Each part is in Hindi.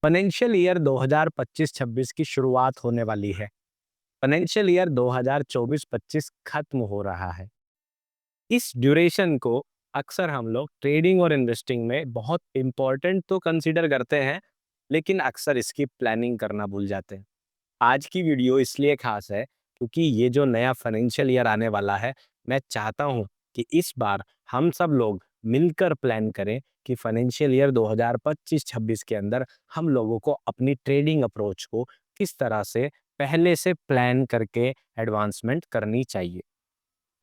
फाइनेंशियल ईयर 2025-26 की शुरुआत होने वाली है। फाइनेंशियल ईयर 2024-25 खत्म हो रहा है। इस ड्यूरेशन को अक्सर हम लोग ट्रेडिंग और इन्वेस्टिंग में बहुत इंपॉर्टेंट तो कंसीडर करते हैं, लेकिन अक्सर इसकी प्लानिंग करना भूल जाते हैं। आज की वीडियो इसलिए खास है क्योंकि ये जो नया फाइनेंशियल ईयर आने वाला है, मैं चाहता हूँ कि इस बार हम सब लोग मिलकर प्लान करें कि फाइनेंशियल ईयर 2025-26 के अंदर हम लोगों को अपनी ट्रेडिंग अप्रोच को किस तरह से पहले से प्लान करके एडवांसमेंट करनी चाहिए।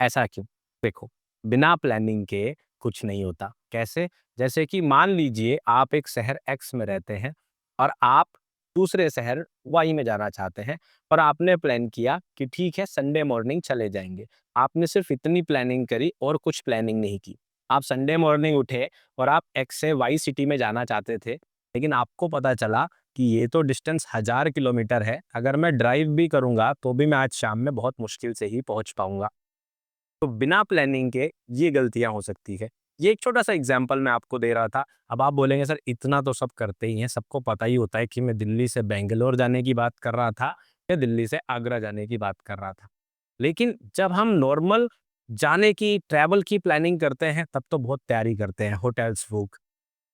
ऐसा क्यों? देखो, बिना प्लानिंग के कुछ नहीं होता। कैसे? जैसे कि मान लीजिए आप एक शहर एक्स में रहते हैं और आप दूसरे शहर वाई में जाना चाहते हैं और आपने प्लान किया कि ठीक है संडे मॉर्निंग चले जाएँगे। आपने सिर्फ़ इतनी प्लानिंग करी और कुछ प्लानिंग नहीं की। आप संडे मॉर्निंग उठे और आप एक्स से वाई सिटी में जाना चाहते थे, लेकिन आपको पता चला कि ये तो डिस्टेंस 1000 किलोमीटर है। अगर मैं ड्राइव भी करूँगा तो भी मैं आज शाम में बहुत मुश्किल से ही पहुँच पाऊँगा। तो बिना प्लानिंग के ये गलतियाँ हो सकती है। ये एक छोटा-सा एग्ज़ाम्पल मैं आपको दे रहा था। अब आप बोलेंगे सर इतना तो सब करते ही हैं, सबको पता ही होता है कि मैं दिल्ली से बैंगलोर जाने की बात कर रहा था या दिल्ली से आगरा जाने की बात कर रहा था। लेकिन जब हम नॉर्मल जाने की, ट्रैवल की प्लानिंग करते हैं तब तो बहुत तैयारी करते हैं, होटल्स बुक,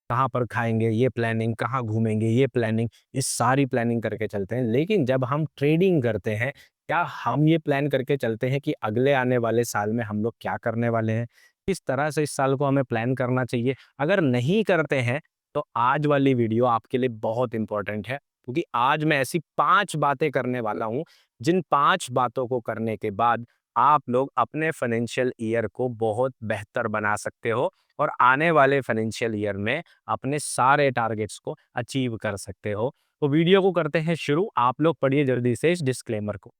कहाँ पर खाएँगे ये प्लानिंग, कहाँ घूमेंगे ये प्लानिंग, ये सारी प्लानिंग करके चलते हैं। लेकिन जब हम ट्रेडिंग करते हैं, क्या हम ये प्लान करके चलते हैं कि अगले आने वाले साल में हम लोग क्या करने वाले हैं? किस तरह से इस साल को हमें प्लान करना चाहिए? अगर नहीं करते हैं, तो आज वाली वीडियो आपके लिए बहुत इम्पोर्टेंट है, क्योंकि आज मैं ऐसी 5 बातें करने वाला हूँ, जिन 5 बातों को करने के बाद आप लोग अपने फाइनेंशियल ईयर को बहुत बेहतर बना सकते हो और आने वाले फाइनेंशियल ईयर में अपने सारे टारगेट्स को अचीव कर सकते हो। तो वीडियो को करते हैं शुरू। आप लोग पढ़िए जल्दी से इस डिस्क्लेमर को।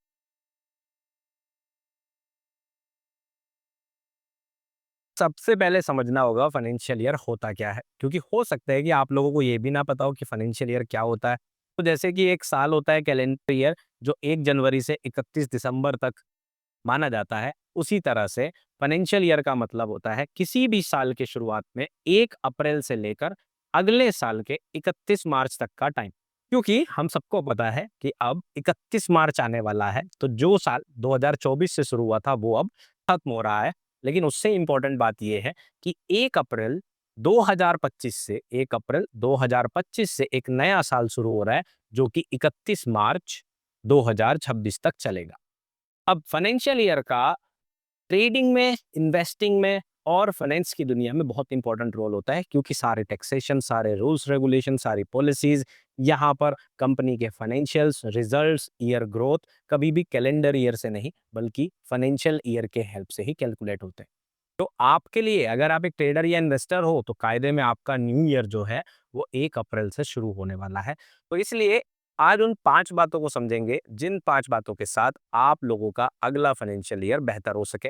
सबसे पहले समझना होगा फाइनेंशियल ईयर होता क्या है, क्योंकि हो सकता है कि आप लोगों को ये भी ना पता हो कि फाइनेंशियल ईयर क्या होता है। तो जैसे कि एक साल होता है कैलेंडर ईयर, जो 1 जनवरी से 31 दिसंबर तक माना जाता है, उसी तरह से फाइनेंशियल ईयर का मतलब होता है किसी भी साल के शुरुआत में 1 अप्रैल से लेकर अगले साल के 31 मार्च तक का टाइम। क्योंकि हम सबको पता है कि अब 31 मार्च आने वाला है, तो जो साल 2024 से शुरू हुआ था वो अब खत्म हो रहा है। लेकिन उससे इम्पोर्टेंट बात ये है कि 1 अप्रैल 2025 से 1 अप्रैल 2025 से एक नया साल शुरू हो रहा है, जो कि 31 मार्च 2026 तक चलेगा। अब फाइनेंशियल ईयर का ट्रेडिंग में, इन्वेस्टिंग में और फाइनेंस की दुनिया में बहुत इंपॉर्टेंट रोल होता है, क्योंकि सारे टैक्सेशन, सारे रूल्स रेगुलेशन, सारी पॉलिसीज यहाँ पर कंपनी के फाइनेंशियल्स, रिजल्ट्स, ईयर ग्रोथ कभी भी कैलेंडर ईयर से नहीं बल्कि फाइनेंशियल ईयर के हेल्प से ही कैलकुलेट होते हैं। तो आपके लिए अगर आप एक ट्रेडर या इन्वेस्टर हो तो कायदे में आपका न्यू ईयर जो है वो 1 अप्रैल से शुरू होने वाला है। तो इसलिए आज उन 5 बातों को समझेंगे जिन 5 बातों के साथ आप लोगों का अगला फाइनेंशियल ईयर बेहतर हो सके।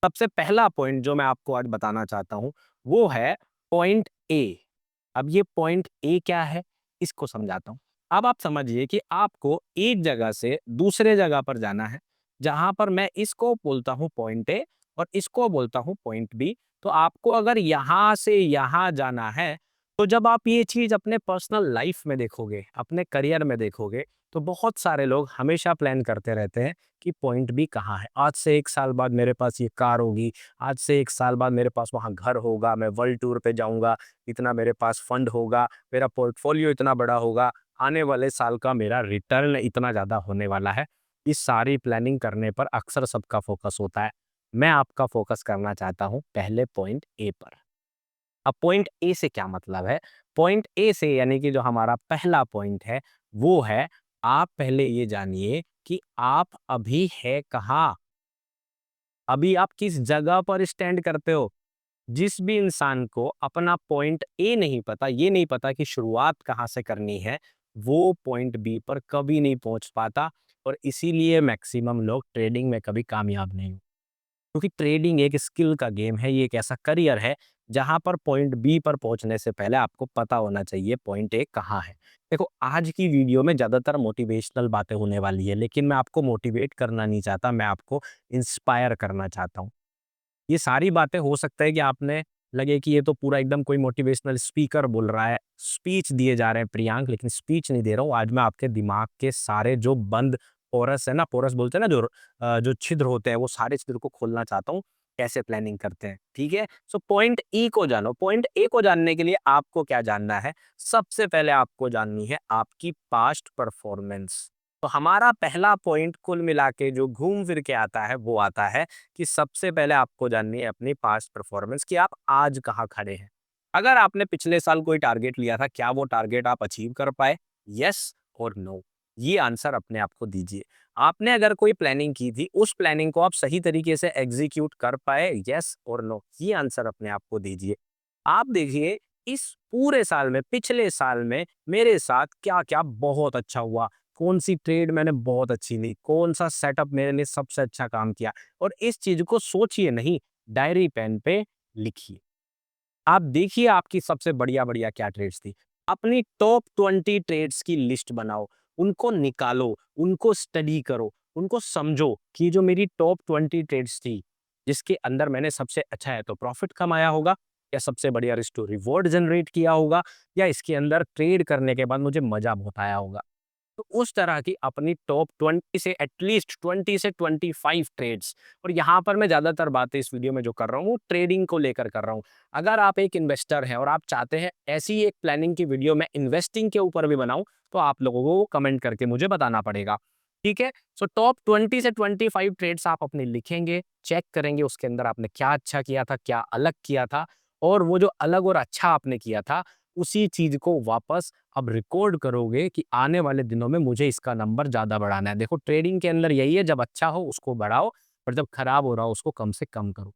सबसे पहला पॉइंट जो मैं आपको आज बताना चाहता हूं वो है पॉइंट ए। अब ये पॉइंट ए क्या है, इसको समझाता हूं। अब आप समझिए कि आपको एक जगह से दूसरे जगह पर जाना है, जहां पर मैं इसको बोलता हूं पॉइंट ए और इसको बोलता हूं पॉइंट बी। तो आपको अगर यहां से यहां जाना है, तो जब आप ये चीज अपने पर्सनल लाइफ में देखोगे, अपने करियर में देखोगे, तो बहुत सारे लोग हमेशा प्लान करते रहते हैं कि पॉइंट बी कहाँ है। आज से 1 साल बाद मेरे पास ये कार होगी, आज से 1 साल बाद मेरे पास वहाँ घर होगा, मैं वर्ल्ड टूर पे जाऊँगा, इतना मेरे पास फंड होगा, मेरा पोर्टफोलियो इतना बड़ा होगा, आने वाले साल का मेरा रिटर्न इतना ज़्यादा होने वाला है। इस सारी प्लानिंग करने पर अक्सर सबका फोकस होता है। मैं आपका फोकस करना चाहता हूँ पहले पॉइंट ए पर। अब पॉइंट ए से क्या मतलब है? पॉइंट ए से यानी कि जो हमारा पहला पॉइंट है, वो है आप पहले ये जानिए कि आप अभी है कहाँ? अभी आप किस जगह पर स्टैंड करते हो? जिस भी इंसान को अपना पॉइंट ए नहीं पता, ये नहीं पता कि शुरुआत कहाँ से करनी है, वो पॉइंट बी पर कभी नहीं पहुंच पाता और इसीलिए मैक्सिमम लोग ट्रेडिंग में कभी कामयाब नहीं। क्योंकि ट्रेडिंग एक स्किल का गेम है, ये एक ऐसा करियर है जहां पर पॉइंट बी पर पहुंचने से पहले आपको पता होना चाहिए पॉइंट ए कहाँ है। देखो, आज की वीडियो में ज्यादातर मोटिवेशनल बातें होने वाली है, लेकिन मैं आपको मोटिवेट करना नहीं चाहता, मैं आपको इंस्पायर करना चाहता हूँ। ये सारी बातें हो सकता है कि आपने लगे कि ये तो पूरा एकदम कोई मोटिवेशनल स्पीकर बोल रहा है, स्पीच दिए जा रहे हैं प्रियांक, लेकिन स्पीच नहीं दे रहा हूँ। आज मैं आपके दिमाग के सारे जो बंद पोरस है ना, पोरस बोलते हैं ना, जो छिद्र होते हैं, वो सारे छिद्र को खोलना चाहता हूँ, कैसे प्लानिंग करते हैं, ठीक है? सो पॉइंट ई को जानो। पॉइंट ए को जानने के लिए आपको क्या जानना है? सबसे पहले आपको जाननी है आपकी पास्ट परफॉर्मेंस। तो हमारा पहला पॉइंट कुल मिला के जो घूम फिर के आता है, वो आता है कि सबसे पहले आपको जाननी है अपनी पास्ट परफॉर्मेंस कि आप आज कहाँ खड़े हैं। अगर आपने पिछले साल कोई टारगेट लिया था, क्या वो टारगेट आप अचीव कर पाए? यस और नो, ये आंसर अपने आप को दीजिए। आपने अगर कोई प्लानिंग की थी, उस प्लानिंग को आप सही तरीके से एग्जीक्यूट कर पाए? यस और नो, ये आंसर अपने आप को दीजिए। आप देखिए, इस पूरे साल में, पिछले साल में मेरे साथ क्या-क्या बहुत अच्छा हुआ, कौन-सी ट्रेड मैंने बहुत अच्छी ली, कौन-सा सेटअप मेरे लिए सबसे अच्छा काम किया, और इस चीज़ को सोचिए नहीं, डायरी पेन पे लिखिए। आप देखिए आपकी सबसे बढ़िया-बढ़िया क्या ट्रेड्स थी। अपनी टॉप 20 ट्रेड्स की लिस्ट बनाओ, उनको निकालो, उनको स्टडी करो, उनको समझो कि जो मेरी टॉप 20 ट्रेड्स थी, जिसके अंदर मैंने सबसे अच्छा है तो प्रॉफिट कमाया होगा, या सबसे बढ़िया रिस्क टू रिवॉर्ड जनरेट किया होगा, या इसके अंदर ट्रेड करने के बाद मुझे मजा बहुत आया होगा। तो उस तरह की अपनी टॉप 20 से एटलीस्ट 20 से 25 ट्रेड्स, और यहाँ पर मैं ज़्यादातर बातें इस वीडियो में जो कर रहा हूँ, वो ट्रेडिंग को लेकर कर रहा हूँ। अगर आप एक इन्वेस्टर हैं और आप चाहते हैं ऐसी एक प्लानिंग की वीडियो मैं इन्वेस्टिंग के ऊपर भी बनाऊँ, तो आप लोगों को कमेंट करके मुझे बताना पड़ेगा। ठीक है? सो टॉप 20 से 25 ट्रेड्स आप अपने लिखेंगे, चेक करेंगे उसके अंदर आपने क्या अच्छा किया था, क्या अलग किया था, और वो जो अलग और अच्छा आपने किया था, उसी चीज़ को वापस अब रिकॉर्ड करोगे कि आने वाले दिनों में मुझे इसका नंबर ज़्यादा बढ़ाना है। देखो, ट्रेडिंग के अंदर यही है, जब अच्छा हो उसको बढ़ाओ, और जब खराब हो रहा हो उसको कम से कम करो।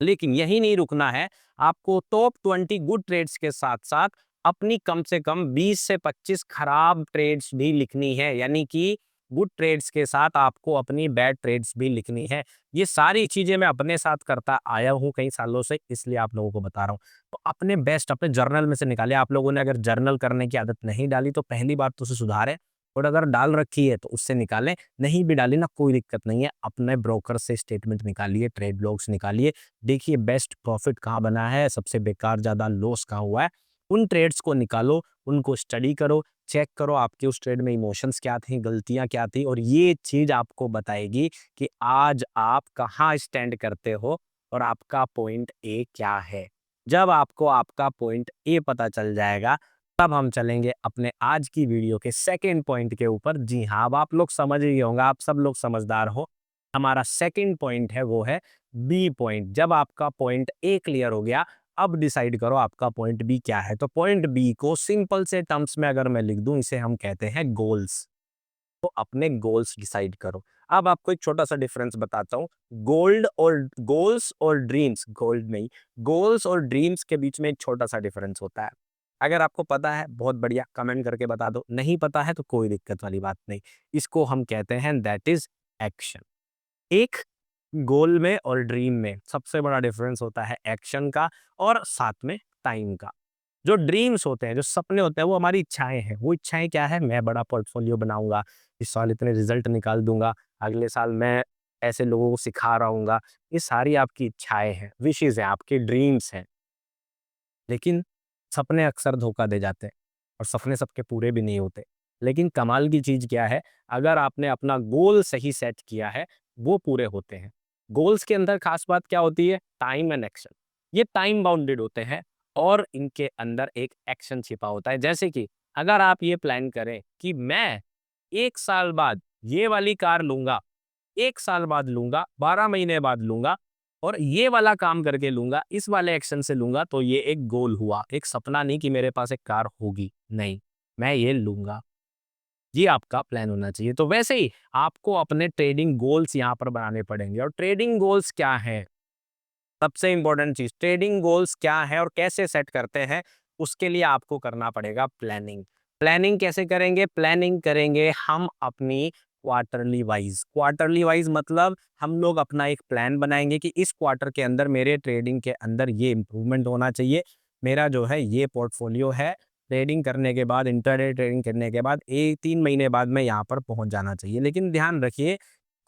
लेकिन यही नहीं रुकना है, आपको टॉप 20 गुड ट्रेड्स के साथ-साथ अपनी कम से कम 20 से 25 खराब ट्रेड्स भी लिखनी है। यानी कि गुड ट्रेड्स के साथ आपको अपनी बैड ट्रेड्स भी लिखनी है। ये सारी चीज़ें मैं अपने साथ करता आया हूँ कई सालों से, इसलिए आप लोगों को बता रहा हूँ। तो अपने बेस्ट अपने जर्नल में से निकालिए। आप लोगों ने अगर जर्नल करने की आदत नहीं डाली तो पहली बात तो उसे सुधारें, और अगर डाल रखी है तो उससे निकालें। नहीं भी डाली ना, कोई दिक्कत नहीं है, अपने ब्रोकर से स्टेटमेंट निकालिए, ट्रेड लॉग्स निकालिए, देखिए बेस्ट प्रॉफिट कहाँ बना है, सबसे बेकार ज़्यादा लॉस कहाँ हुआ है। उन ट्रेड्स को निकालो, उनको स्टडी करो, चेक करो आपके उस ट्रेड में इमोशंस क्या थी, गलतियाँ क्या थी, और ये चीज़ आपको बताएगी कि आज आप कहाँ स्टैंड करते हो और आपका पॉइंट ए क्या है। जब आपको आपका पॉइंट ए पता चल जाएगा, तब हम चलेंगे अपने आज की वीडियो के सेकंड पॉइंट के ऊपर। जी हाँ, अब आप लोग समझ ही होंगे, आप सब लोग समझदार हो। हमारा सेकंड पॉइंट है, वो है बी पॉइंट। जब आपका पॉइंट ए क्लियर हो गया, अब डिसाइड करो आपका पॉइंट बी क्या है। तो पॉइंट बी को सिंपल से टर्म्स में अगर मैं लिख दूं, इसे हम कहते हैं गोल्स। तो अपने गोल्स डिसाइड करो। अब आपको एक छोटा सा डिफरेंस बताता हूँ। गोल्स और ड्रीम्स, गोल्ड नहीं, गोल्स और ड्रीम्स के बीच में एक छोटा सा डिफरेंस होता है। अगर आपको पता है बहुत बढ़िया, कमेंट करके बता दो, नहीं पता है तो कोई दिक्कत वाली बात नहीं। इसको हम कहते हैं दैट इज एक्शन। एक गोल में और ड्रीम में सबसे बड़ा डिफरेंस होता है एक्शन का, और साथ में टाइम का। जो ड्रीम्स होते हैं, जो सपने होते हैं, वो हमारी इच्छाएं हैं। वो इच्छाएं क्या है? मैं बड़ा पोर्टफोलियो बनाऊंगा, इस साल इतने रिजल्ट निकाल दूंगा, अगले साल मैं ऐसे लोगों को सिखा रहा हूँ। ये सारी आपकी इच्छाएं हैं, विशेष है, आपके ड्रीम्स हैं। लेकिन सपने अक्सर धोखा दे जाते हैं, और सपने सबके पूरे भी नहीं होते। लेकिन कमाल की चीज़ क्या है? अगर आपने अपना गोल सही सेट किया है, वो पूरे होते हैं। गोल्स के अंदर खास बात क्या होती है? Time and action. ये टाइम बाउंडेड होते हैं, और इनके अंदर एक एक्शन छिपा होता है। जैसे कि अगर आप ये प्लान करें कि मैं 1 साल बाद ये वाली कार लूँगा, 1 साल बाद लूँगा, 12 महीने बाद लूँगा, और ये वाला काम करके लूँगा, इस वाले एक्शन से लूँगा, तो ये एक गोल हुआ। एक सपना नहीं कि मेरे पास एक कार होगी, नहीं, मैं ये लूँगा। ये आपका प्लान होना चाहिए। तो वैसे ही आपको अपने ट्रेडिंग गोल्स यहाँ पर बनाने पड़ेंगे। और ट्रेडिंग गोल्स क्या हैं? सबसे इंपॉर्टेंट चीज, ट्रेडिंग गोल्स क्या है और कैसे सेट करते हैं, उसके लिए आपको करना पड़ेगा प्लानिंग। प्लानिंग कैसे करेंगे? प्लानिंग करेंगे हम अपनी क्वार्टरली वाइज मतलब हम लोग अपना एक प्लान बनाएंगे कि इस क्वार्टर के अंदर मेरे ट्रेडिंग के अंदर ये इंप्रूवमेंट होना चाहिए। मेरा जो है ये पोर्टफोलियो है, ट्रेडिंग करने के बाद, इंटरडे ट्रेडिंग करने के बाद 3 महीने बाद मैं यहाँ पर पहुंच जाना चाहिए। लेकिन ध्यान रखिए,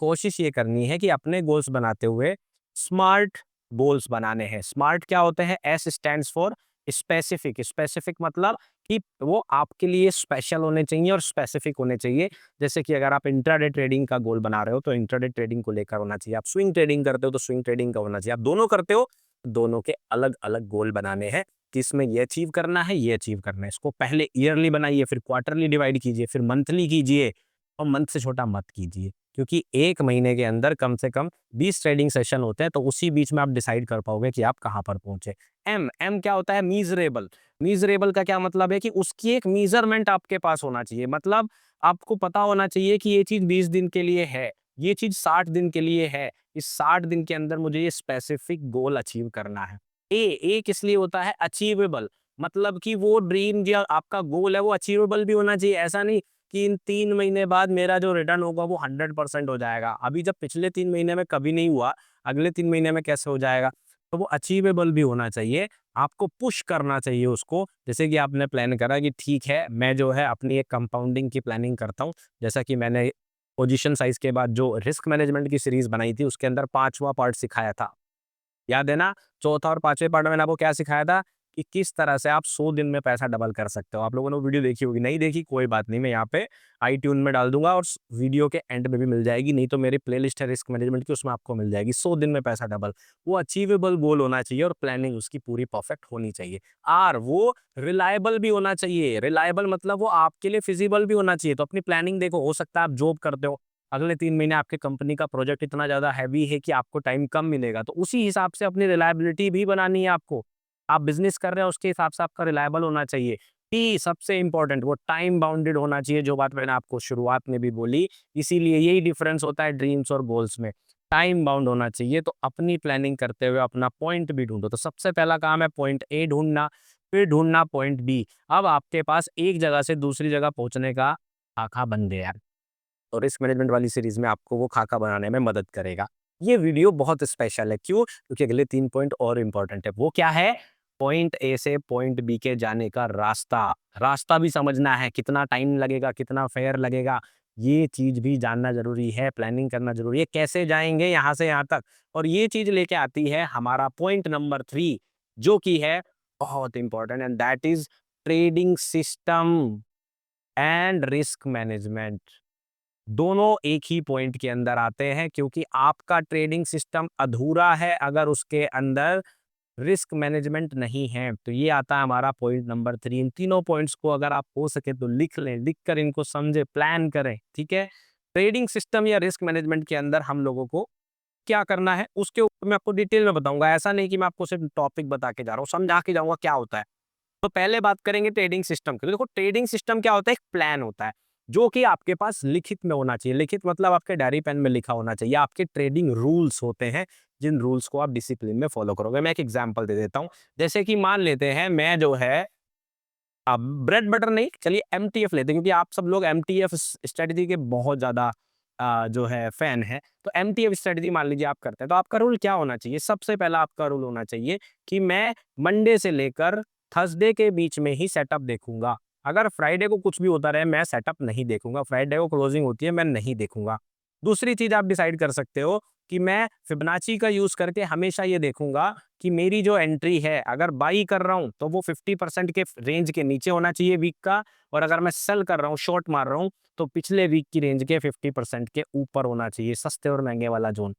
कोशिश ये करनी है कि अपने गोल्स बनाते हुए स्मार्ट गोल्स बनाने हैं। स्मार्ट क्या होते हैं? S stands for specific. Specific मतलब कि वो आपके लिए स्पेशल होने चाहिए और स्पेसिफिक होने चाहिए। जैसे कि अगर आप इंट्राडे ट्रेडिंग का गोल बना रहे हो तो इंट्राडे ट्रेडिंग को लेकर होना चाहिए। आप स्विंग ट्रेडिंग करते हो तो स्विंग ट्रेडिंग का होना चाहिए। आप दोनों करते हो, दोनों के अलग अलग गोल बनाने हैं कि इसमें ये अचीव करना है, ये अचीव करना है। इसको पहले ईयरली बनाइए, फिर क्वार्टरली डिवाइड कीजिए, फिर मंथली कीजिए, और मंथ से छोटा मत कीजिए, क्योंकि एक महीने के अंदर कम से कम 20 ट्रेडिंग सेशन होते हैं, तो उसी बीच में आप डिसाइड कर पाओगे कि आप कहाँ पर पहुंचे। एम एम क्या होता है? मीजरेबल। मीजरेबल का क्या मतलब है? कि उसकी एक मीजरमेंट आपके पास होना चाहिए। मतलब आपको पता होना चाहिए कि ये चीज 20 दिन के लिए है, ये चीज 60 दिन के लिए है, इस 60 दिन के अंदर मुझे ये स्पेसिफिक गोल अचीव करना है। ए किस लिए होता है? अचीवेबल। मतलब कि वो ड्रीम जो आपका गोल है वो अचीवेबल भी होना चाहिए। ऐसा नहीं कि इन 3 महीने बाद मेरा जो रिटर्न होगा वो 100% हो जाएगा। अभी जब पिछले 3 महीने में कभी नहीं हुआ, अगले 3 महीने में कैसे हो जाएगा? तो वो अचीवेबल भी होना चाहिए। आपको पुश करना चाहिए उसको। जैसे कि आपने प्लान करा कि ठीक है, मैं जो है अपनी एक कंपाउंडिंग की प्लानिंग करता हूँ। जैसा कि मैंने पोजीशन साइज के बाद जो रिस्क मैनेजमेंट की सीरीज बनाई थी, उसके अंदर 5वां पार्ट सिखाया था। याद है ना? चौथा और 5वें पार्ट में मैंने आपको क्या सिखाया था कि किस तरह से आप 100 दिन में पैसा डबल कर सकते हो। आप लोगों ने वो वीडियो देखी होगी, नहीं देखी कोई बात नहीं, मैं यहाँ पे आईट्यून में डाल दूँगा और स वीडियो के एंड में भी मिल जाएगी, नहीं तो मेरी प्लेलिस्ट है रिस्क मैनेजमेंट की, उसमें आपको मिल जाएगी। 100 दिन में पैसा डबल। वो अचीवेबल गोल होना चाहिए और प्लानिंग उसकी पूरी परफेक्ट होनी चाहिए। वो रिलायबल भी होना चाहिए। रिलायबल मतलब वो आपके लिए फिजिबल भी होना चाहिए। तो अपनी प्लानिंग देखो, हो सकता है आप जॉब करते हो, अगले 3 महीने आपके कंपनी का प्रोजेक्ट इतना ज़्यादा हैवी है कि आपको टाइम कम मिलेगा, तो उसी हिसाब से अपनी रिलायबिलिटी भी बनानी है आपको। आप बिज़नेस कर रहे हो, उसके हिसाब से आपका रिलायबल होना चाहिए। टी सबसे इम्पोर्टेंट, वो टाइम बाउंडेड होना चाहिए, जो बात मैंने आपको शुरुआत में भी बोली। इसीलिए यही डिफरेंस होता है ड्रीम्स और गोल्स में। टाइम बाउंड होना चाहिए, तो अपनी प्लानिंग करते हुए अपना पॉइंट भी ढूँढो। तो सबसे पहला काम है पॉइंट ए ढूँढना, फिर ढूँढना पॉइंट बी। अब आपके पास एक जगह से दूसरी जगह पहुँचने का खाका बन गया है। और रिस्क मैनेजमेंट वाली सीरीज में आपको वो खाका बनाने में मदद करेगा। ये वीडियो बहुत स्पेशल है, क्यों? क्योंकि अगले 3 पॉइंट और इम्पोर्टेंट है। वो क्या है? पॉइंट ए से पॉइंट बी के जाने का रास्ता। रास्ता भी समझना है, कितना टाइम लगेगा, कितना फेयर लगेगा, ये चीज़ भी जानना ज़रूरी है, प्लानिंग करना ज़रूरी है, कैसे जाएँगे यहाँ से यहाँ तक। और ये चीज़ लेके आती है हमारा पॉइंट नंबर 3, जो कि है बहुत important, and that is trading system and risk management. दोनों एक ही पॉइंट के अंदर आते हैं, क्योंकि आपका ट्रेडिंग सिस्टम अधूरा है अगर उसके अंदर रिस्क मैनेजमेंट नहीं है। तो ये आता है हमारा पॉइंट नंबर 3। इन तीनों पॉइंट्स को अगर आप हो सके तो लिख लें, लिख कर इनको समझे, प्लान करें, ठीक है? ट्रेडिंग सिस्टम या रिस्क मैनेजमेंट के अंदर हम लोगों को क्या करना है, उसके ऊपर मैं आपको डिटेल में बताऊंगा। ऐसा नहीं कि मैं आपको सिर्फ टॉपिक बता के जा रहा हूँ, समझा के जाऊंगा क्या होता है। तो पहले बात करेंगे ट्रेडिंग सिस्टम की। तो देखो, ट्रेडिंग सिस्टम क्या होता है? एक प्लान होता है, जो कि आपके पास लिखित में होना चाहिए। लिखित मतलब आपके डायरी पेन में लिखा होना चाहिए। आपके ट्रेडिंग रूल्स होते हैं, जिन रूल्स को आप डिसिप्लिन में फॉलो करोगे। मैं एक एग्जांपल दे देता हूँ। जैसे कि मान लेते हैं मैं जो है ब्रेड बटर नहीं, चलिए एमटीएफ लेते हैं, क्योंकि आप सब लोग एमटीएफ स्ट्रेटजी के बहुत ज्यादा जो है फैन है। तो एमटीएफ स्ट्रेटजी मान लीजिए आप करते हैं, तो आपका रूल क्या होना चाहिए? सबसे पहला आपका रूल होना चाहिए कि मैं मंडे से लेकर थर्सडे के बीच में ही सेटअप देखूंगा। अगर फ्राइडे को कुछ भी होता रहे, मैं सेटअप नहीं देखूंगा। फ्राइडे को क्लोजिंग होती है, मैं नहीं देखूंगा। दूसरी चीज आप डिसाइड कर सकते हो कि मैं फिबोनाची का यूज करके हमेशा ये देखूंगा कि मेरी जो एंट्री है, अगर बाई कर रहा हूं तो वो 50% के रेंज के नीचे होना चाहिए वीक का, और अगर मैं सेल कर रहा हूँ, शॉर्ट मार रहा हूँ, तो पिछले वीक की रेंज के 50% के ऊपर होना चाहिए, सस्ते और महंगे वाला जोन।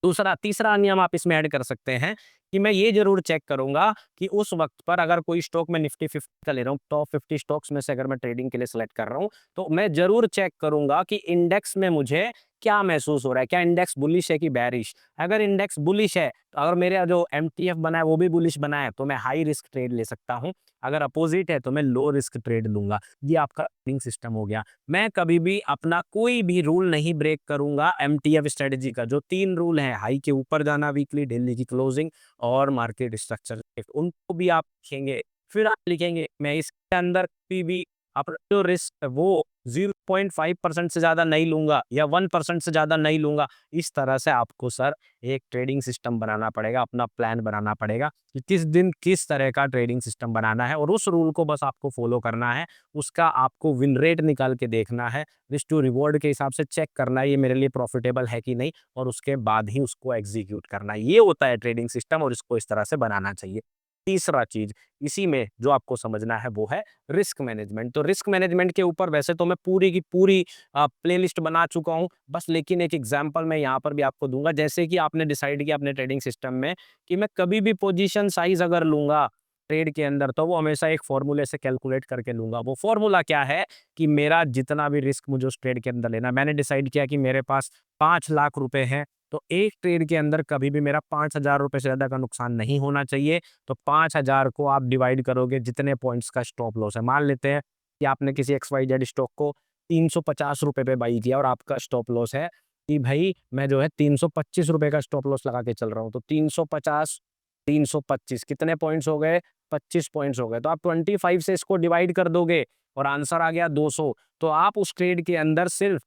तीसरा नियम आप इसमें ऐड कर सकते हैं कि मैं ये ज़रूर चेक करूँगा कि उस वक़्त पर अगर कोई स्टॉक मैं निफ्टी 50 का ले रहा हूँ, टॉप 50 स्टॉक्स में से अगर मैं ट्रेडिंग के लिए सेलेक्ट कर रहा हूँ, तो मैं ज़रूर चेक करूँगा कि इंडेक्स में मुझे क्या महसूस हो रहा है? क्या इंडेक्स बुलिश है कि बेयरिश? अगर इंडेक्स बुलिश है, तो अगर मेरा जो एमटीएफ बना है वो भी बुलिश बना है, तो मैं हाई रिस्क ट्रेड ले सकता हूँ। अगर अपोज़िट है, तो मैं लो रिस्क ट्रेड लूँगा। ये आपका ट्रेडिंग सिस्टम हो गया। मैं कभी भी अपना कोई भी रूल नहीं ब्रेक करूंगा एमटीएफ स्ट्रेटजी का। जो 3 रूल हैं, हाई के ऊपर जाना वीकली, डेली की क्लोजिंग और मार्केट स्ट्रक्चर, उनको भी आप लिखेंगे। फिर आप लिखेंगे मैं इसके अंदर कभी भी अपना जो रिस्क है वो 0.5% से ज़्यादा नहीं लूँगा या 1% से ज़्यादा नहीं लूँगा। इस तरह से आपको सर एक ट्रेडिंग सिस्टम बनाना पड़ेगा, अपना प्लान बनाना पड़ेगा कि किस दिन किस तरह का ट्रेडिंग सिस्टम बनाना है और उस रूल को बस आपको फ़ॉलो करना है। उसका आपको विन रेट निकाल के देखना है, रिस्क टू रिवॉर्ड के हिसाब से चेक करना है ये मेरे लिए प्रॉफिटेबल है कि नहीं और उसके बाद ही उसको एग्ज़ीक्यूट करना है। ये होता है ट्रेडिंग सिस्टम और इसको इस तरह से बनाना चाहिए। तीसरा चीज़ इसी में जो आपको समझना है वो है रिस्क मैनेजमेंट। तो रिस्क मैनेजमेंट के ऊपर वैसे तो मैं पूरी की पूरी प्लेलिस्ट बना चुका हूँ, बस लेकिन एक एग्जांपल मैं यहाँ पर भी आपको दूँगा। जैसे कि आपने डिसाइड किया अपने ट्रेडिंग सिस्टम में कि मैं कभी भी पोजीशन साइज़ अगर लूँगा ट्रेड के अंदर, तो वो हमेशा एक फ़ॉर्मूले से कैलकुलेट करके लूँगा। वो फ़ॉर्मूला क्या है कि मेरा जितना भी रिस्क मुझे उस ट्रेड के अंदर लेना है, मैंने डिसाइड किया कि मेरे पास 5 लाख रुपए हैं, तो एक ट्रेड के अंदर कभी भी मेरा 5,000 रुपए से ज़्यादा का नुकसान नहीं होना चाहिए। तो 5,000 को आप डिवाइड करोगे जितने पॉइंट्स का स्टॉप लॉस है। मान लेते हैं कि आपने किसी XYZ स्टॉक को ₹350 पे बाई किया और आपका स्टॉप लॉस है कि भाई मैं जो है ₹325 का स्टॉप लॉस लगा के चल रहा हूँ। तो 350, 325 कितने पॉइंट्स हो गए? 25 पॉइंट्स हो गए। तो आप 25 से इसको डिवाइड कर दोगे और आंसर आ गया 200। तो आप उस ट्रेड के अंदर सिर्फ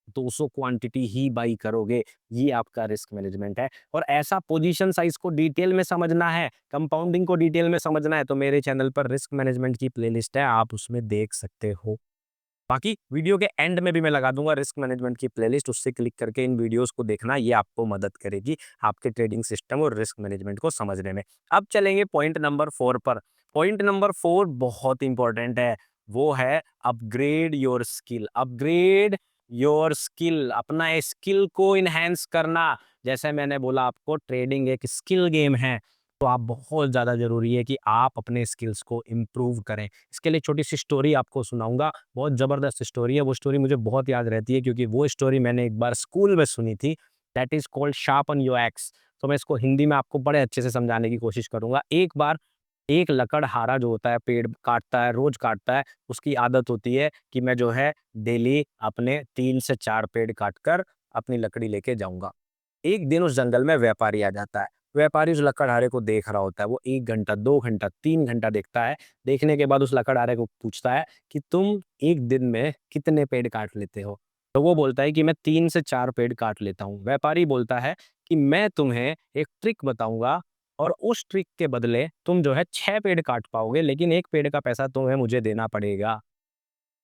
200 क्वांटिटी ही बाई करोगे। ये आपका रिस्क मैनेजमेंट है और ऐसा पोजीशन साइज को डिटेल में समझना है, कंपाउंडिंग को डिटेल में समझना है तो मेरे चैनल पर रिस्क मैनेजमेंट की प्लेलिस्ट है, आप उसमें देख सकते हो। बाकी वीडियो के एंड में भी मैं लगा दूंगा रिस्क मैनेजमेंट की प्लेलिस्ट, उससे क्लिक करके इन वीडियोस को देखना, ये आपको मदद करेगी आपके ट्रेडिंग सिस्टम और रिस्क मैनेजमेंट को समझने में। अब चलेंगे पॉइंट नंबर 4 पर। पॉइंट नंबर 4 बहुत इंपॉर्टेंट है, वो है upgrade your skill. Upgrade your skill, अपना स्किल को इनहेंस करना। जैसे मैंने बोला आपको ट्रेडिंग एक स्किल गेम है, तो आप बहुत ज़्यादा ज़रूरी है कि आप अपने स्किल्स को इम्प्रूव करें। इसके लिए छोटी सी स्टोरी आपको सुनाऊंगा, बहुत ज़बरदस्त स्टोरी है। वो स्टोरी मुझे बहुत याद रहती है क्योंकि वो स्टोरी मैंने एक बार स्कूल में सुनी थी। That is called sharpen your x. तो मैं इसको हिंदी में आपको बड़े अच्छे से समझाने की कोशिश करूँगा। एक बार एक लकड़हारा जो होता है, पेड़ काटता है, रोज़ काटता है, उसकी आदत होती है कि मैं जो है डेली अपने 3 से 4 पेड़ काट कर अपनी लकड़ी लेके जाऊँगा। एक दिन उस जंगल में व्यापारी आ जाता है। व्यापारी उस लकड़हारे को देख रहा होता है। वो 1 घंटा, 2 घंटा, 3 घंटा देखता है। देखने के बाद उस लकड़हारे को पूछता है कि तुम 1 दिन में कितने पेड़ काट लेते हो? तो वो बोलता है कि मैं 3 से 4 पेड़ काट लेता हूँ। व्यापारी बोलता है कि मैं तुम्हें एक ट्रिक बताऊँगा और उस ट्रिक के बदले तुम जो है 6 पेड़ काट पाओगे, लेकिन 1 पेड़ का पैसा तुम्हें मुझे देना पड़ेगा।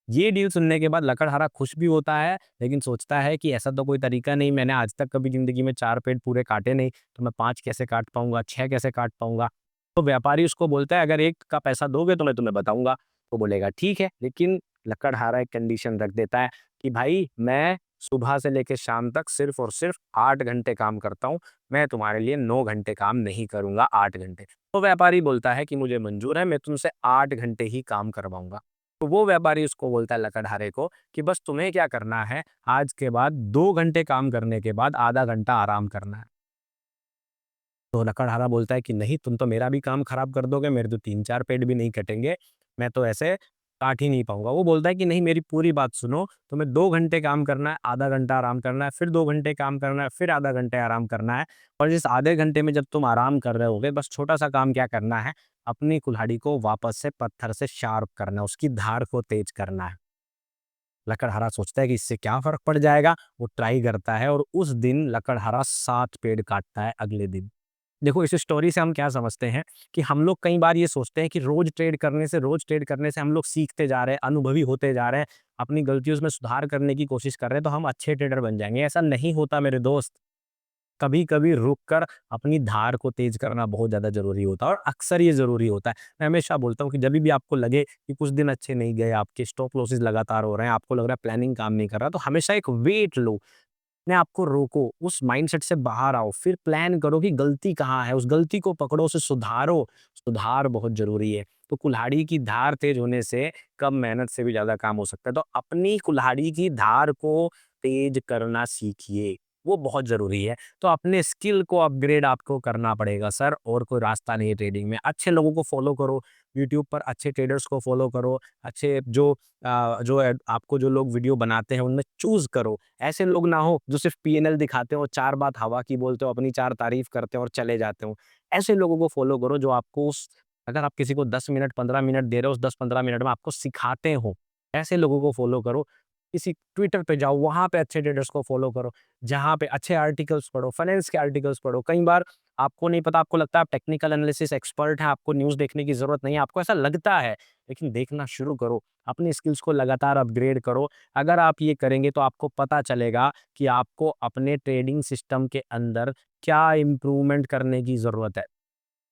ये डील सुनने के बाद लकड़हारा खुश भी होता है, लेकिन सोचता है कि ऐसा तो कोई तरीका नहीं, मैंने आज तक कभी ज़िंदगी में 4 पेड़ पूरे काटे नहीं, तो मैं 5 कैसे काट पाऊँगा, 6 कैसे काट पाऊँगा? तो व्यापारी उसको बोलता है, "अगर 1 का पैसा दोगे तो मैं तुम्हें बताऊँगा।" तो बोलेगा, "ठीक है।" लेकिन लकड़हारा एक कंडीशन रख देता है कि, "भाई, मैं सुबह से लेके शाम तक सिर्फ़ और सिर्फ़ 8 घंटे काम करता हूँ, मैं तुम्हारे लिए 9 घंटे काम नहीं करूँगा, 8 घंटे।" तो व्यापारी बोलता है कि, "मुझे मंज़ूर है, मैं तुमसे 8 घंटे ही काम करवाऊँगा।" तो वो व्यापारी उसको बोलता है लकड़हारे को कि बस तुम्हें क्या करना है, आज के बाद 2 घंटे काम करने के बाद आधा घंटा आराम करना है। तो लकड़हारा बोलता है कि नहीं, तुम तो मेरा भी काम खराब कर दोगे, मेरे तो 3-4 पेड़ भी नहीं कटेंगे, मैं तो ऐसे काट ही नहीं पाऊँगा। वो बोलता है कि नहीं, मेरी पूरी बात सुनो, तुम्हें 2 घंटे काम करना है, आधा घंटा आराम करना है, फिर 2 घंटे काम करना है, फिर आधा घंटे आराम करना है और इस आधे घंटे में जब तुम आराम कर रहे होगे, बस छोटा-सा काम क्या करना है, अपनी कुल्हाड़ी को वापस से पत्थर से शार्प करना है, उसकी धार को तेज करना है। लकड़हारा सोचता है कि इससे क्या फ़र्क पड़ जाएगा, वो ट्राई करता है और उस दिन लकड़हारा 7 पेड़ काटता है अगले दिन। देखो, इस स्टोरी से हम क्या समझते हैं कि हम लोग कई बार ये सोचते हैं कि रोज़ ट्रेड करने से हम लोग सीखते जा रहे हैं, अनुभवी होते जा रहे हैं, अपनी गलतियों में सुधार करने की कोशिश कर रहे हैं, तो हम अच्छे ट्रेडर बन जाएँगे। ऐसा नहीं होता मेरे दोस्त। कभी-कभी रुक कर अपनी धार को तेज़ करना बहुत ज़्यादा ज़रूरी होता है और अक्सर ये ज़रूरी होता है। मैं हमेशा बोलता हूँ कि जभी भी आपको लगे कि कुछ दिन अच्छे नहीं गए, आपके स्टॉप लॉसेस लगातार हो रहे हैं, आपको लग रहा है प्लानिंग काम नहीं कर रहा, तो हमेशा एक वेट लो। अपने आप को रोको, उस माइंडसेट से बाहर आओ, फिर प्लान करो कि गलती कहाँ है, उस गलती को पकड़ो, उसे सुधारो। सुधार बहुत ज़रूरी है। तो कुल्हाड़ी की धार तेज़ होने से कम मेहनत से भी ज़्यादा काम हो सकता है। तो अपनी कुल्हाड़ी की धार को तेज़ करना सीखिए, वो बहुत ज़रूरी है। तो अपने स्किल को अपग्रेड आपको करना पड़ेगा सर, और कोई रास्ता नहीं है ट्रेडिंग में। अच्छे लोगों को फ़ॉलो करो, यूट्यूब पर अच्छे ट्रेडर्स को फ़ॉलो करो, अच्छे आपको जो लोग वीडियो बनाते हैं उनमें चूज़ करो। ऐसे लोग ना हो जो सिर्फ पीएनएल दिखाते हो, 4 बात हवा की बोलते हो, अपनी 4 तारीफ करते हो और चले जाते हो। ऐसे लोगों को फॉलो करो जो आपको उस अगर आप किसी को 10 मिनट, 15 मिनट दे रहे हो, उस 10-15 मिनट में आपको सिखाते हो, ऐसे लोगों को फ़ॉलो करो। किसी ट्विटर पे जाओ, वहाँ पे अच्छे ट्रेडर्स को फ़ॉलो करो, जहाँ पे अच्छे आर्टिकल्स पढ़ो, फाइनेंस के आर्टिकल्स पढ़ो। कई बार आपको नहीं पता, आपको लगता है आप टेक्निकल एनालिसिस एक्सपर्ट हैं, आपको न्यूज़ देखने की ज़रूरत नहीं है, आपको ऐसा लगता है, लेकिन देखना शुरू करो, अपनी स्किल्स को लगातार अपग्रेड करो। अगर आप ये करेंगे तो आपको पता चलेगा कि आपको अपने ट्रेडिंग सिस्टम के अंदर क्या इम्प्रूवमेंट करने की ज़रूरत है।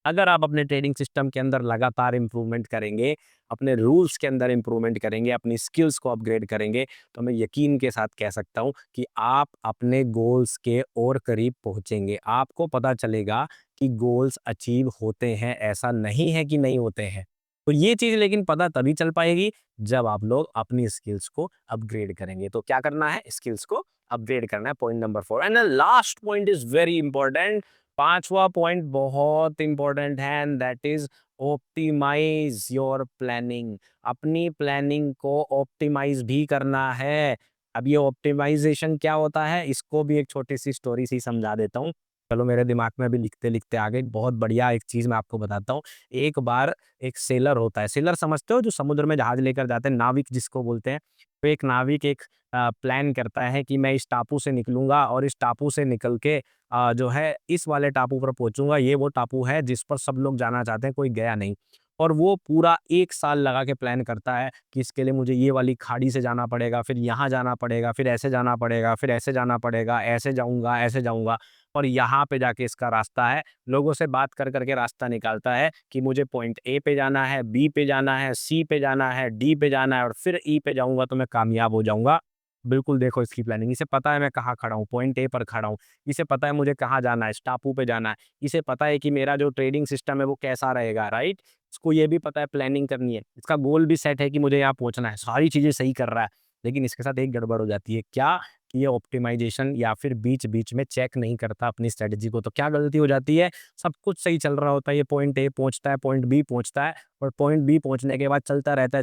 अगर आप अपने ट्रेडिंग सिस्टम के अंदर लगातार इम्प्रूवमेंट करेंगे, अपने रूल्स के अंदर इम्प्रूवमेंट करेंगे, अपनी स्किल्स को अपग्रेड करेंगे, तो मैं यकीन के साथ कह सकता हूँ कि आप अपने गोल्स के और करीब पहुँचेंगे। आपको पता चलेगा कि गोल्स अचीव होते हैं, ऐसा नहीं है कि नहीं होते हैं। तो ये चीज़ लेकिन पता तभी चल पाएगी जब आप लोग अपनी स्किल्स को अपग्रेड करेंगे। तो क्या करना है? स्किल्स को अपग्रेड करना है, point number 4 and the last point is very important. 5वां पॉइंट बहुत इंपॉर्टेंट है and that is optimize your planning. अपनी प्लानिंग को ऑप्टिमाइज भी करना है। अब ये ऑप्टिमाइजेशन क्या होता है, इसको भी एक छोटी सी स्टोरी से समझा देता हूँ। चलो, मेरे दिमाग में अभी लिखते लिखते आ गई, बहुत बढ़िया एक चीज मैं आपको बताता हूँ। एक बार एक सेलर होता है, सेलर समझते हो, जो समुद्र में जहाज लेकर जाते हैं, नाविक जिसको बोलते हैं। तो एक नाविक एक प्लान करता है कि मैं इस टापू से निकलूंगा और इस टापू से निकल के जो है इस वाले टापू पर पहुँचूँगा, ये वो टापू है जिस पर सब लोग जाना चाहते हैं, कोई गया नहीं। और वो पूरा 1 साल लगा के प्लान करता है कि इसके लिए मुझे ये वाली खाड़ी से जाना पड़ेगा, फिर यहाँ जाना पड़ेगा, फिर ऐसे जाना पड़ेगा, फिर ऐसे जाना पड़ेगा, ऐसे जाऊँगा और यहाँ पे जाके इसका रास्ता है। लोगों से बात कर के रास्ता निकालता है कि मुझे पॉइंट ए पे जाना है, बी पे जाना है, सी पे जाना है, डी पे जाना है और फिर ई पे जाऊँगा तो मैं कामयाब हो जाऊँगा। बिल्कुल देखो इसकी प्लानिंग, इसे पता है मैं कहाँ खड़ा हूँ, पॉइंट ए पर खड़ा हूँ। इसे पता है मुझे कहाँ जाना है, इस टापू पे जाना है। इसे पता है कि मेरा जो ट्रेडिंग सिस्टम है वो कैसा रहेगा, राइट? इसको ये भी पता है प्लानिंग करनी है। इसका गोल भी सेट है कि मुझे यहाँ पहुँचना है, सारी चीज़ें सही कर रहा है। लेकिन इसके साथ एक गड़बड़ हो जाती है, क्या? कि ये ऑप्टिमाइज़ेशन या फिर बीच-बीच में चेक नहीं करता अपनी स्ट्रैटेजी को। तो क्या गलती हो जाती है? सब कुछ सही चल रहा होता है, ये पॉइंट ए पहुँचता है, पॉइंट बी पहुँचता है और पॉइंट बी पहुँचने के बाद चलता रहता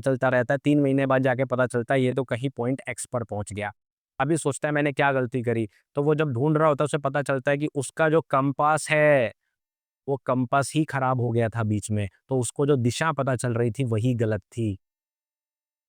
है। 3 महीने बाद जाके पता चलता है ये तो कहीं पॉइंट एक्स पर पहुँच गया। अभी सोचता है मैंने क्या गलती करी? तो वो जब ढूँढ रहा होता है उसे पता चलता है कि उसका जो कंपास है, वो कंपास ही खराब हो गया था बीच में, तो उसको जो दिशा पता चल रही थी वही गलत थी।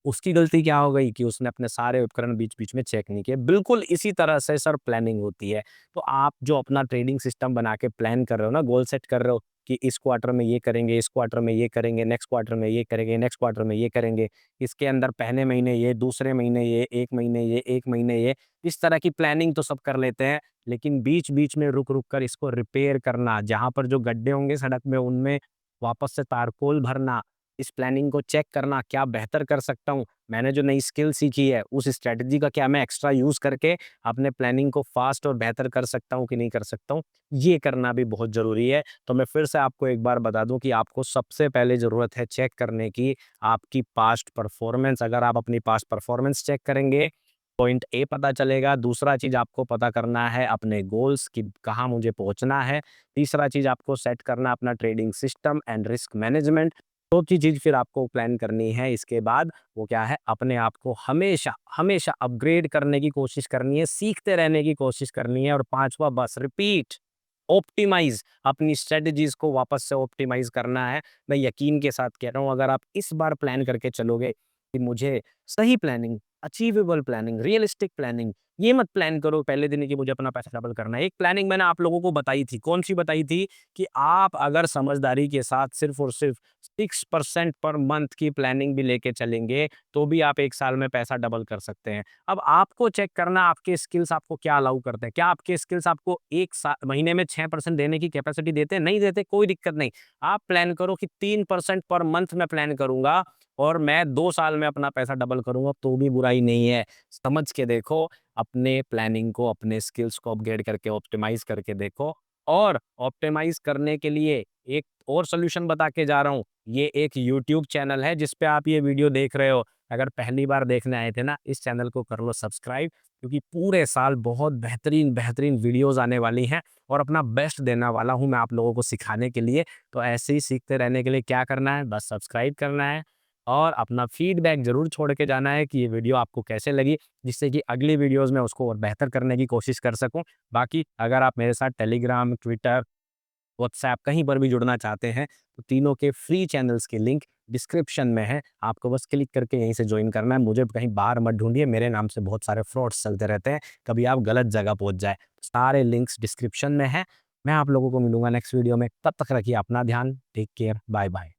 उसकी गलती क्या हो गई कि उसने अपने सारे उपकरण बीच-बीच में चेक नहीं किए। बिल्कुल इसी तरह से सर प्लानिंग होती है। तो आप जो अपना ट्रेडिंग सिस्टम बना के प्लान कर रहे हो ना, गोल सेट कर रहे हो कि इस क्वार्टर में ये करेंगे, इस क्वार्टर में ये करेंगे, नेक्स्ट क्वार्टर में ये करेंगे, नेक्स्ट क्वार्टर में ये करेंगे, इसके अंदर पहले महीने ये, दूसरे महीने ये, 1 महीने ये, 1 महीने ये, इस तरह की प्लानिंग तो सब कर लेते हैं। लेकिन बीच-बीच में रुक-रुक कर इसको रिपेयर करना, जहाँ पर जो गड्ढे होंगे सड़क में उनमें वापस से तारकोल भरना, इस प्लानिंग को चेक करना, क्या बेहतर कर सकता हूँ? मैंने जो नई स्किल सीखी है, उस स्ट्रैटेजी का क्या मैं एक्स्ट्रा यूज़ करके अपने प्लानिंग को फ़ास्ट और बेहतर कर सकता हूँ कि नहीं कर सकता हूँ? ये करना भी बहुत ज़रूरी है। तो मैं फिर से आपको एक बार बता दूँ कि आपको सबसे पहले ज़रूरत है चेक करने की आपकी पास्ट परफ़ॉर्मेंस। अगर आप अपनी पास्ट परफ़ॉर्मेंस चेक करेंगे, पॉइंट ए पता चलेगा। दूसरा चीज़ आपको पता करना है अपने गोल्स कि कहाँ मुझे पहुँचना है। तीसरा चीज़ आपको सेट करना अपना trading system and risk management. चौथी चीज़ फिर आपको प्लान करनी है इसके बाद, वो क्या है? अपने आप को हमेशा, हमेशा अपग्रेड करने की कोशिश करनी है, सीखते रहने की कोशिश करनी है और 5वां बस रिपीट, ऑप्टिमाइज़ अपनी स्ट्रैटेजीज़ को वापस से ऑप्टिमाइज़ करना है। मैं यकीन के साथ कह रहा हूँ अगर आप इस बार प्लान करके चलोगे कि मुझे सही planning, achievable planning, realistic planning, ये मत प्लान करो पहले दिन ही कि मुझे अपना पैसा डबल करना है। एक प्लानिंग मैंने आप लोगों को बताई थी, कौन-सी बताई थी? कि आप अगर समझदारी के साथ सिर्फ़ और सिर्फ़ 6% पर मंथ की प्लानिंग भी लेके चलेंगे, तो भी आप 1 साल में पैसा डबल कर सकते हैं। अब आपको चेक करना आपके स्किल्स आपको क्या अलाउ करते हैं। क्या आपके स्किल्स आपको 1 महीने में 6% देने की कैपेसिटी देते हैं? नहीं देते, कोई दिक्कत नहीं। आप प्लान करो कि 3% पर मंथ मैं प्लान करूँगा और मैं 2 साल में अपना पैसा डबल करूँगा, तो भी बुराई नहीं है। समझ के देखो, अपने प्लानिंग को, अपने स्किल्स को अपग्रेड करके ऑप्टिमाइज़ करके देखो और ऑप्टिमाइज़ करने के लिए एक और सॉल्यूशन बता के जा रहा हूँ। ये एक यूट्यूब चैनल है जिस पे आप ये वीडियो देख रहे हो। अगर पहली बार देखने आए थे ना, इस चैनल को कर लो सब्सक्राइब, क्योंकि पूरे साल बहुत बेहतरीन वीडियोज़ आने वाली हैं और अपना बेस्ट देने वाला हूँ मैं आप लोगों को सिखाने के लिए। तो ऐसे ही सीखते रहने के लिए क्या करना है? बस सब्सक्राइब करना है और अपना फीडबैक ज़रूर छोड़ के जाना है कि ये वीडियो आपको कैसे लगी, जिससे कि अगली वीडियोज़ में उसको और बेहतर करने की कोशिश कर सकूँ। बाकी अगर आप मेरे साथ टेलीग्राम, ट्विटर व्हाट्सएप कहीं पर भी जुड़ना चाहते हैं, तो तीनों के फ्री चैनल्स के लिंक डिस्क्रिप्शन में है। आपको बस क्लिक करके यहीं से जॉइन करना है। मुझे कहीं बाहर मत ढूँढिए, मेरे नाम से बहुत सारे फ्रॉड्स चलते रहते हैं, कभी आप गलत जगह पहुँच जाएँ। सारे लिंक्स डिस्क्रिप्शन में हैं। मैं आप लोगों को मिलूँगा नेक्स्ट वीडियो में, तब तक रखिए अपना ध्यान। Take care, bye-bye.